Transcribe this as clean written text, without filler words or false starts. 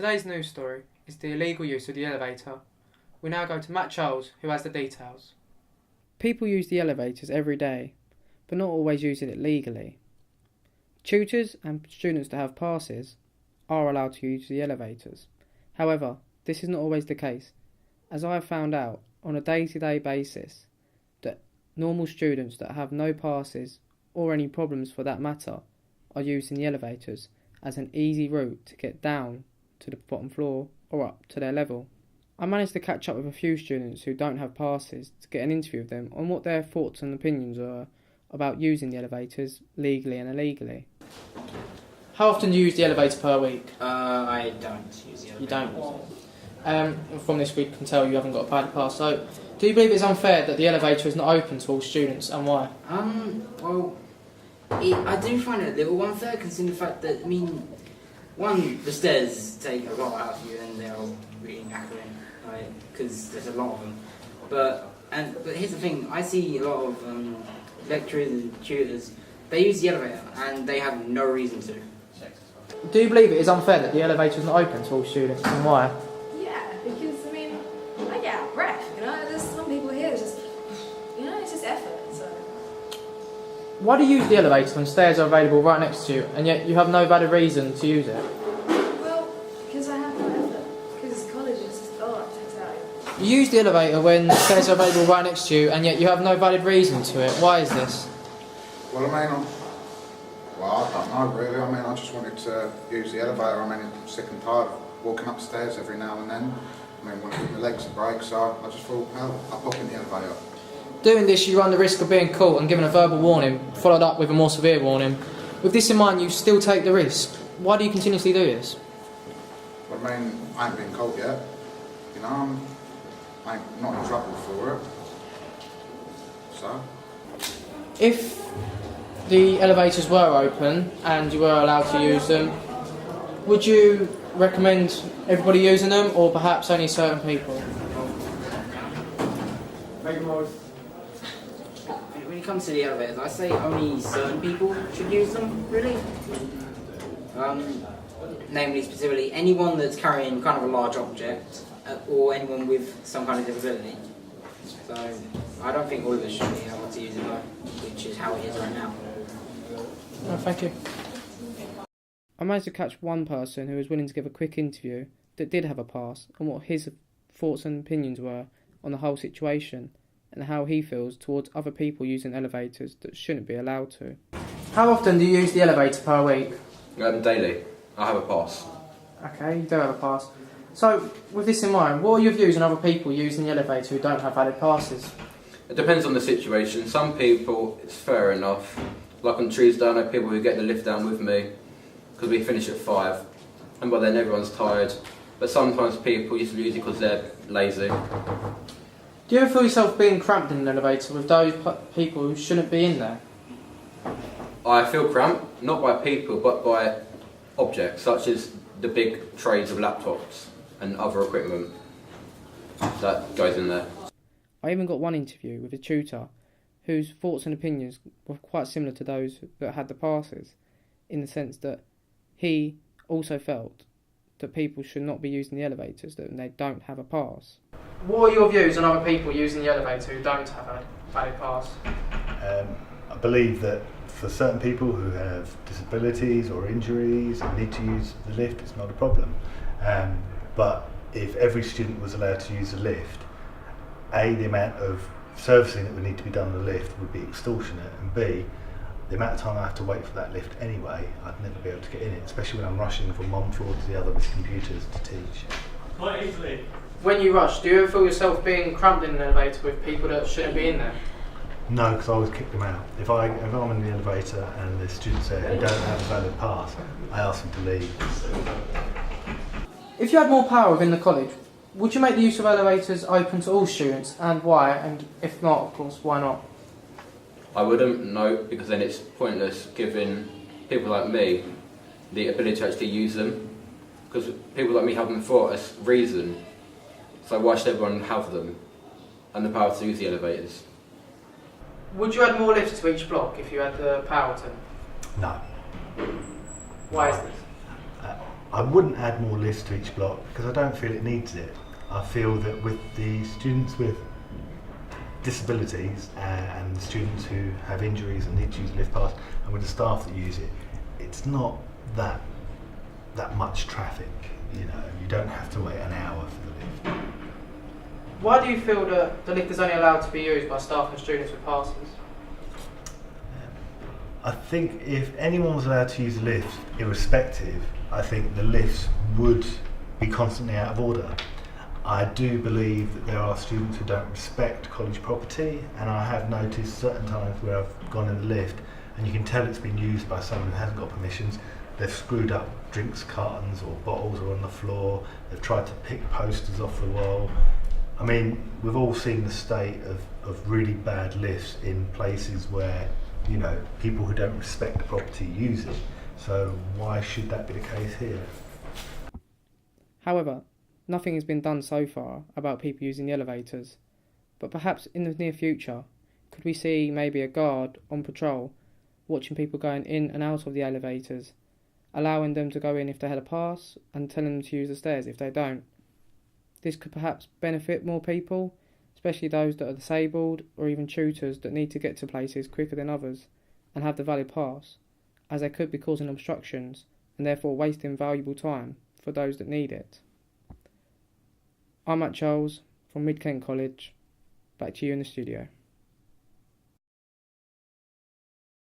Today's news story is the illegal use of the elevator. We now go to Matt Charles, who has the details. People use the elevators every day, but not always using it legally. Tutors and students that have passes are allowed to use the elevators. However, this is not always the case, as I have found out on a day-to-day basis that normal students that have no passes, or any problems for that matter, are using the elevators as an easy route to get down to the bottom floor or up to their level. I managed to catch up with a few students who don't have passes to get an interview with them on what their thoughts and opinions are about using the elevators legally and illegally. How often do you use the elevator per week? I don't use the elevator. You don't? From this we can tell you haven't got a valid pass. So, do you believe it's unfair that the elevator is not open to all students, and why? I do find it a little unfair, considering the fact that, one, the stairs take a lot out of you and they're all really knackering, because there's a lot of them. But here's the thing, I see a lot of lecturers and tutors, they use the elevator and they have no reason to. Do you believe it is unfair that the elevator is not open to all students, and why? Yeah, because I get out of breath, there's some people here just, it's just effort, so. Why do you use the elevator when stairs are available right next to you, and yet you have no valid reason to use it? Well, because I have no effort, because college is just, it takes out. You use the elevator when stairs are available right next to you, and yet you have no valid reason to it. Why is this? Well, I don't know really. I just wanted to use the elevator. I'm sick and tired of walking upstairs every now and then. When my legs are break, so I just thought, I'll pop in the elevator. Doing this, you run the risk of being caught and given a verbal warning, followed up with a more severe warning. With this in mind, you still take the risk. Why do you continuously do this? Well, I ain't been caught yet. I ain't not in trouble for it. So? If the elevators were open and you were allowed to use them, would you recommend everybody using them, or perhaps only certain people? When it comes to the elevators, I say only certain people should use them, really. Namely, specifically, anyone that's carrying kind of a large object, or anyone with some kind of disability. So, I don't think all of us should be able to use it, which is how it is right now. Oh, thank you. I managed to catch one person who was willing to give a quick interview that did have a pass on what his thoughts and opinions were on the whole situation and how he feels towards other people using elevators that shouldn't be allowed to. How often do you use the elevator per week? Daily. I have a pass. Okay, you do have a pass. So, with this in mind, what are your views on other people using the elevator who don't have valid passes? It depends on the situation. Some people, it's fair enough. Like on Tuesday, I know people who get the lift down with me because we finish at 5, and by then everyone's tired. But sometimes people used to use it because they're lazy. Do you ever feel yourself being cramped in an elevator with those people who shouldn't be in there? I feel cramped, not by people, but by objects, such as the big trays of laptops and other equipment that goes in there. I even got one interview with a tutor whose thoughts and opinions were quite similar to those that had the passes, in the sense that he also felt that people should not be using the elevators that they don't have a pass. What are your views on other people using the elevator who don't have a valid pass? I believe that for certain people who have disabilities or injuries and need to use the lift, it's not a problem. But if every student was allowed to use the lift, A, the amount of servicing that would need to be done on the lift would be extortionate, and B, the amount of time I have to wait for that lift anyway, I'd never be able to get in it, especially when I'm rushing from one floor to the other with computers to teach. Quite easily. When you rush, do you ever feel yourself being cramped in an elevator with people that shouldn't be in there? No, because I always kick them out. If I'm in the elevator and the students there who don't have a valid pass, I ask them to leave. If you had more power within the college, would you make the use of elevators open to all students, and why? And if not, of course, why not? I wouldn't, no, because then it's pointless giving people like me the ability to actually use them. Because people like me have them for a reason, so why should everyone have them and the power to use the elevators? Would you add more lifts to each block if you had the power to? No. Why is this? I wouldn't add more lifts to each block because I don't feel it needs it. I feel that with the students with disabilities and the students who have injuries and need to use a lift pass, and with the staff that use it, it's not that much traffic. You know, you don't have to wait an hour for the lift. Why do you feel that the lift is only allowed to be used by staff and students with passes? I think if anyone was allowed to use a lift, irrespective, I think the lifts would be constantly out of order. I do believe that there are students who don't respect college property, and I have noticed certain times where I've gone in the lift and you can tell it's been used by someone who hasn't got permissions. They've screwed up drinks cartons or bottles are on the floor, they've tried to pick posters off the wall. I mean, we've all seen the state of really bad lifts in places where, you know, people who don't respect the property use it. So why should that be the case here? However, nothing has been done so far about people using the elevators, but perhaps in the near future, could we see maybe a guard on patrol watching people going in and out of the elevators, allowing them to go in if they had a pass and telling them to use the stairs if they don't? This could perhaps benefit more people, especially those that are disabled or even tutors that need to get to places quicker than others and have the valid pass, as they could be causing obstructions and therefore wasting valuable time for those that need it. I'm Matt Charles from Mid Kent College. Back to you in the studio.